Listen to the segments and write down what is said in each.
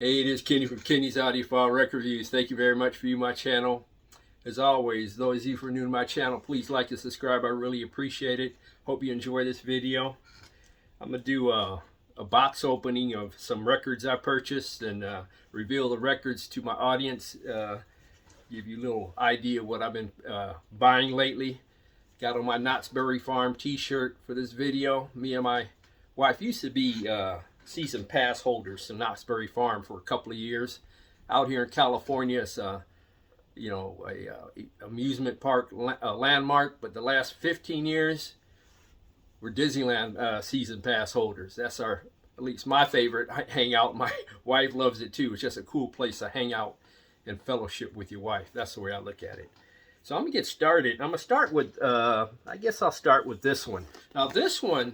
Hey, it is Kenny from Kenny's Audiophile Record Reviews. Thank you very much for viewing my channel. As always, those of you who are new to my channel, please like and subscribe. I really appreciate it. Hope you enjoy this video. I'm going to do a box opening of some records I purchased and reveal the records to my audience. Give you a little idea of what I've been buying lately. Got on my Knott's Berry Farm t-shirt for this video. Me and my wife used to be season pass holders to Knott's Berry Farm for a couple of years. Out here in California, it's you know, a amusement park landmark, but the last 15 years we're Disneyland season pass holders. That's our, at least my favorite hangout. My wife loves it too. It's just a cool place to hang out and fellowship with your wife. That's the way I look at it. So I'm gonna get started. I'm gonna start with I guess I'll start with this one. Now this one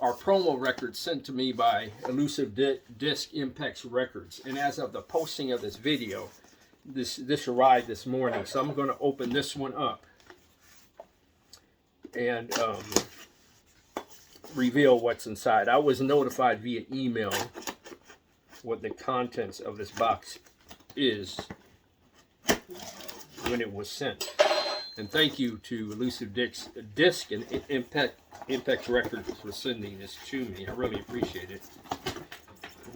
are promo records sent to me by Elusive Disc Impex Records, and as of the posting of this video, this arrived this morning. So I'm going to open this one up and reveal what's inside. I was notified via email what the contents of this box is when it was sent. And thank you to Elusive Disc and Impex Records for sending this to me. I really appreciate it.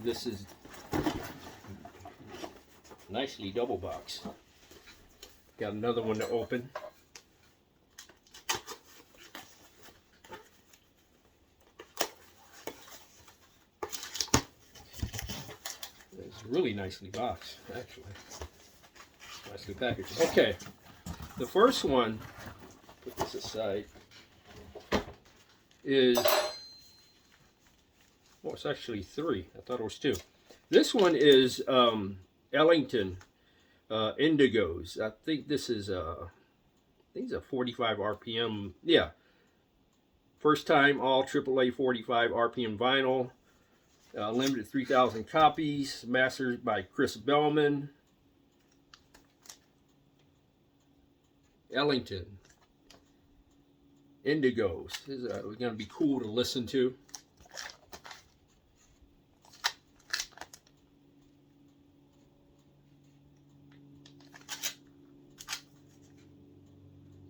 This is nicely double box. Got another one to open. It's really nicely boxed, actually. Nicely packaged. Okay. The first one, put this aside, is, oh, it's actually three. I thought it was two. This one is Ellington Indigos. I think this is a 45 RPM. Yeah. First time all AAA 45 RPM vinyl. Limited 3,000 copies. Mastered by Chris Bellman. Ellington Indigos. This is going to be cool to listen to.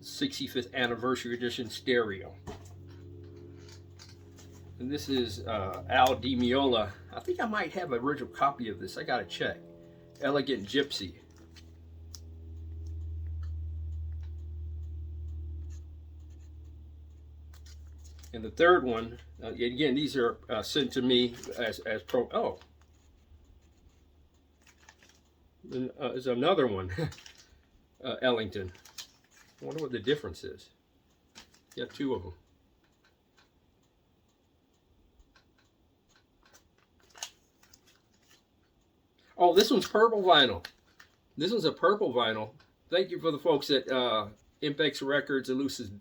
'65th anniversary edition stereo. And this is Al Di Meola. I think I might have an original copy of this. I gotta check. Elegant Gypsy. And the third one, again, these are sent to me as pro. Oh, there's another one, Ellington. I wonder what the difference is. Got two of them. Oh, this one's purple vinyl. This one's a purple vinyl. Thank you for the folks at Impex Records, Elusive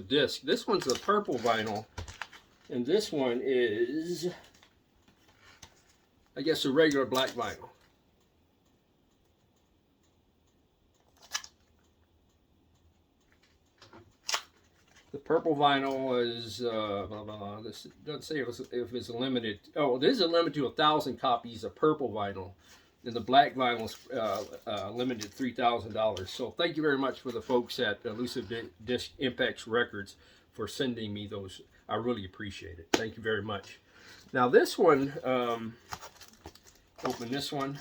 Disc. This one's a purple vinyl, and this one is, I guess, a regular black vinyl. The purple vinyl is, this doesn't say if it's limited. Oh, this is a limit to 1,000 copies of purple vinyl. And the black vinyl is limited $3,000. So thank you very much for the folks at Elusive Disc Impex Records for sending me those. I really appreciate it. Thank you very much. Now this one, open this one.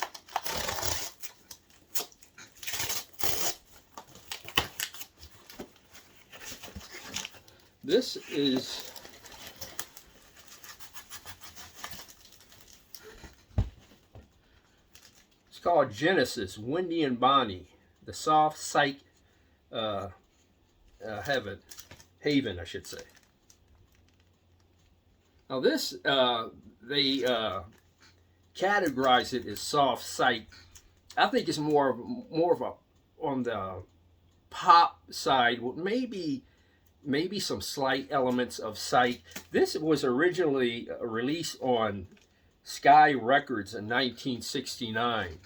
This is called Genesis, Wendy and Bonnie, the soft psych haven, I should say. Now this, they categorize it as soft psych. I think it's more of a on the pop side, maybe some slight elements of psych. This was originally released on Sky Records in 1969.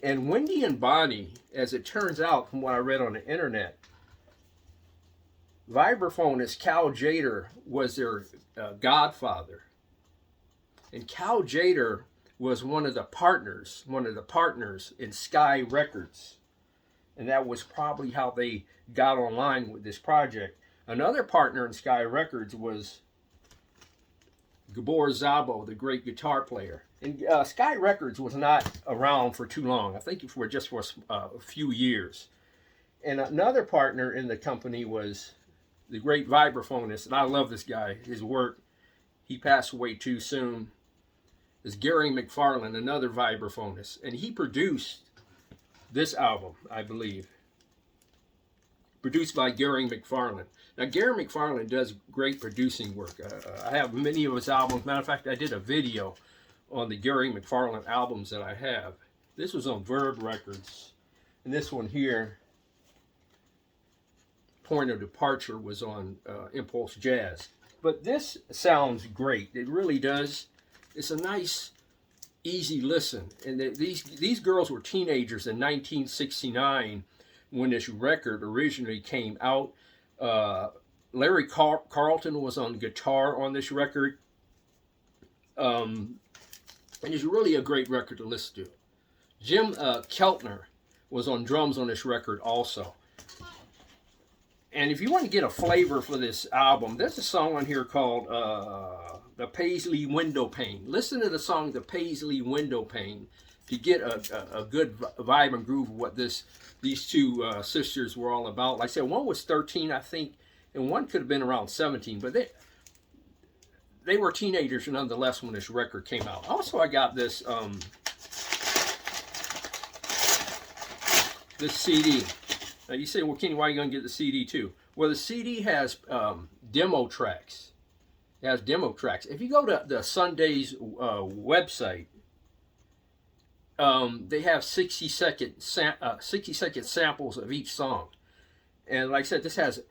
And Wendy and Bonnie, as it turns out from what I read on the internet, vibraphonist Cal Tjader was their godfather. And Cal Tjader was one of the partners in Sky Records. And that was probably how they got online with this project. Another partner in Sky Records was Gabor Szabo, the great guitar player. And Sky Records was not around for too long. I think for just for a few years. And another partner in the company was the great vibraphonist, and I love this guy, his work. He passed away too soon. Is Gary McFarlane, another vibraphonist, and he produced this album, I believe, produced by Gary McFarlane. Now, Gary McFarlane does great producing work. I have many of his albums. Matter of fact, I did a video on the Gary McFarlane albums that I have. This was on Verb Records, and this one here, Point of Departure, was on Impulse Jazz. But this sounds great. It really does. It's a nice, easy listen. And these girls were teenagers in 1969 when this record originally came out. Larry Carlton was on guitar on this record. And it's really a great record to listen to. Jim Keltner was on drums on this record also. And if you want to get a flavor for this album, there's a song on here called The Paisley Window Pane. Listen to the song The Paisley Window Pane to get a good vibe and groove of what these two sisters were all about. Like I said, one was 13, I think, and one could have been around 17, but they were teenagers nonetheless when this record came out. Also, I got this this CD. Now you say, well, Kenny, why are you going to get the CD too? Well, the CD has demo tracks. It has demo tracks. If you go to the Sunday's website, they have 60-second samples of each song. And like I said, this has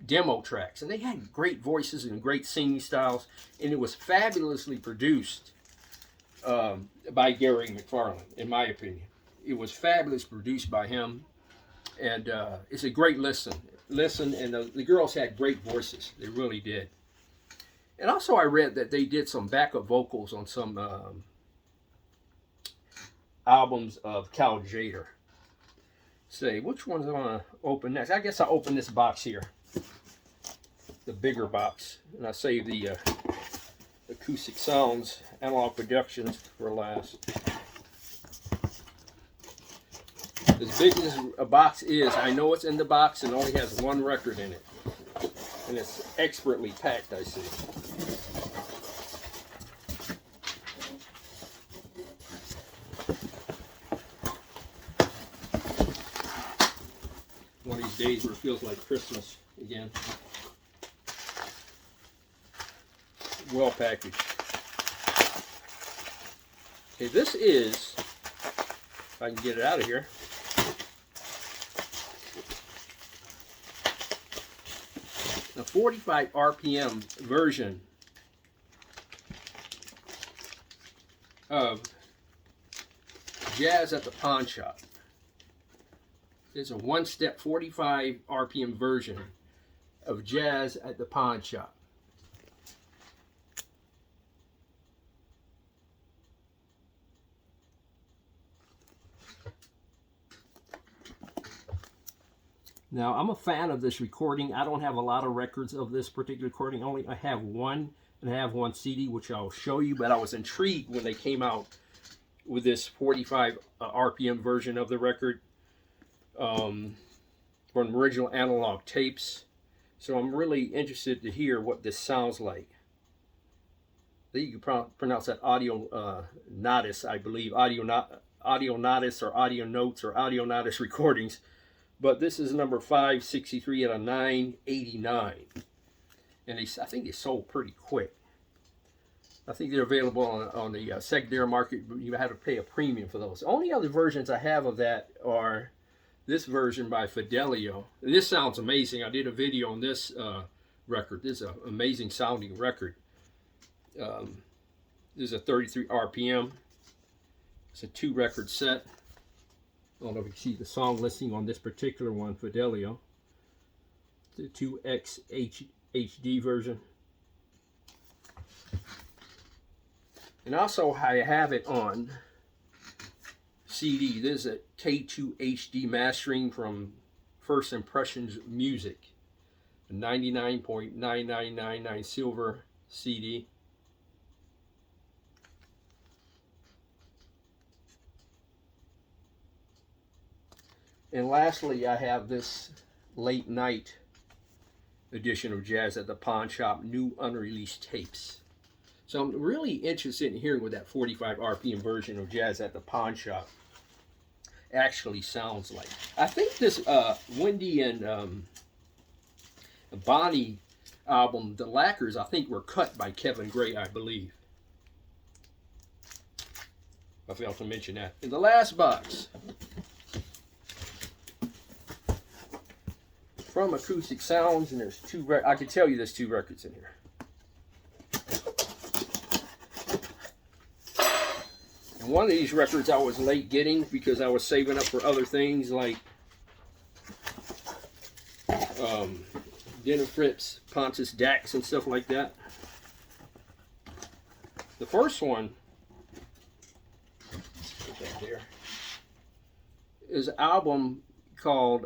demo tracks. And they had great voices and great singing styles. And it was fabulously produced by Gary McFarlane, in my opinion. It was fabulously produced by him. And it's a great listen, and the girls had great voices. They really did. And also I read that they did some backup vocals on some albums of Cal Tjader. Say, which ones I want to open next? I guess I'll open this box here, the bigger box, and I'll save the Acoustic Sounds Analog Productions for last. As big as a box is, I know it's in the box and only has one record in it. And it's expertly packed, I see. One of these days where it feels like Christmas again. Well packaged. Okay, this is, if I can get it out of here, a 45 RPM version of Jazz at the Pawn Shop. It's a one-step 45 RPM version of Jazz at the Pawn Shop. Now, I'm a fan of this recording. I don't have a lot of records of this particular recording. I have one, and I have one CD, which I'll show you. But I was intrigued when they came out with this 45 RPM version of the record from original analog tapes. So I'm really interested to hear what this sounds like. I think you can pronounce that Audio-Notice, I believe. Audio-Notice or Audio Notes or Audio-Notice recordings. But this is number 563 out of 989. And I think they sold pretty quick. I think they're available on the secondary market. You have to pay a premium for those. The only other versions I have of that are this version by Fidelio. And this sounds amazing. I did a video on this record. This is an amazing sounding record. This is a 33 RPM. It's a 2-record set. I don't know if you can see the song listing on this particular one, Fidelio. The 2X HD version. And also I have it on CD. This is a K2 HD mastering from First Impressions Music. A 99.9999 silver CD. And lastly, I have this late night edition of Jazz at the Pawn Shop, new unreleased tapes. So I'm really interested in hearing what that 45 RPM version of Jazz at the Pawn Shop actually sounds like. I think this Wendy and Bonnie album, the lacquers, I think were cut by Kevin Gray, I believe. I failed to mention that. In the last box, from Acoustic Sounds, and there's I can tell you there's 2 records in here. And one of these records I was late getting because I was saving up for other things like Dinner Frips, Pontus Dax, and stuff like that. The first one, put that there, is an album called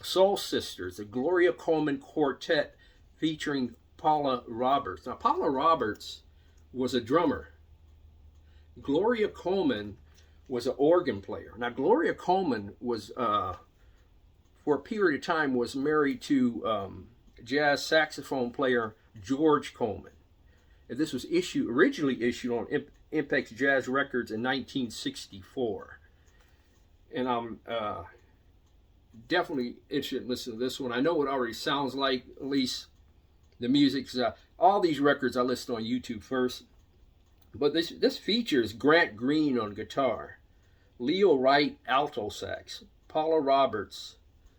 Soul Sisters, the Gloria Coleman Quartet featuring Paula Roberts. Now, Paula Roberts was a drummer. Gloria Coleman was an organ player. Now, Gloria Coleman was, for a period of time, was married to jazz saxophone player George Coleman. And this was originally issued on Impex Jazz Records in 1964. And I'm definitely interested in listening to this one. I know it already sounds like, at least the music. All these records I listened on YouTube first. But this features Grant Green on guitar, Leo Wright alto sax, Paula Roberts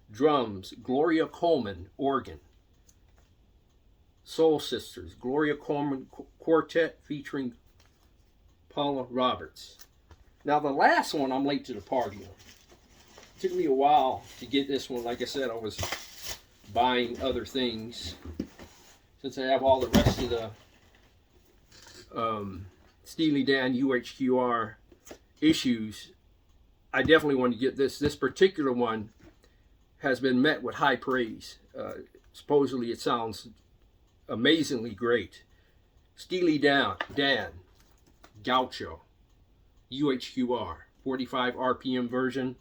drums, Gloria Coleman organ. Soul Sisters, Gloria Coleman Quartet featuring Paula Roberts. Now the last one I'm late to the party on. It took me a while to get this one. Like I said, I was buying other things. Since I have all the rest of the Steely Dan UHQR issues, I definitely want to get this. This particular one has been met with high praise. Supposedly it sounds amazingly great. Steely Dan Gaucho UHQR 45 RPM version.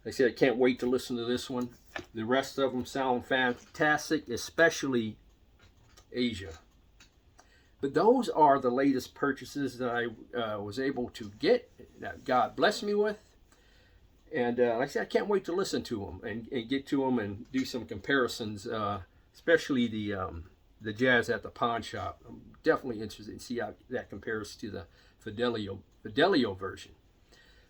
Like I said, I can't wait to listen to this one. The rest of them sound fantastic, especially Asia. But those are the latest purchases that I was able to get, that God blessed me with. And like I said, I can't wait to listen to them and get to them and do some comparisons, especially the Jazz at the Pawn Shop. I'm definitely interested in see how that compares to the Fidelio version.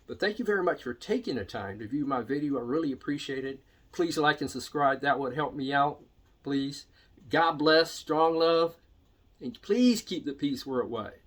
But thank you very much for taking the time to view my video. I really appreciate it. Please like and subscribe. That would help me out, please. God bless, strong love, and please keep the peace worldwide.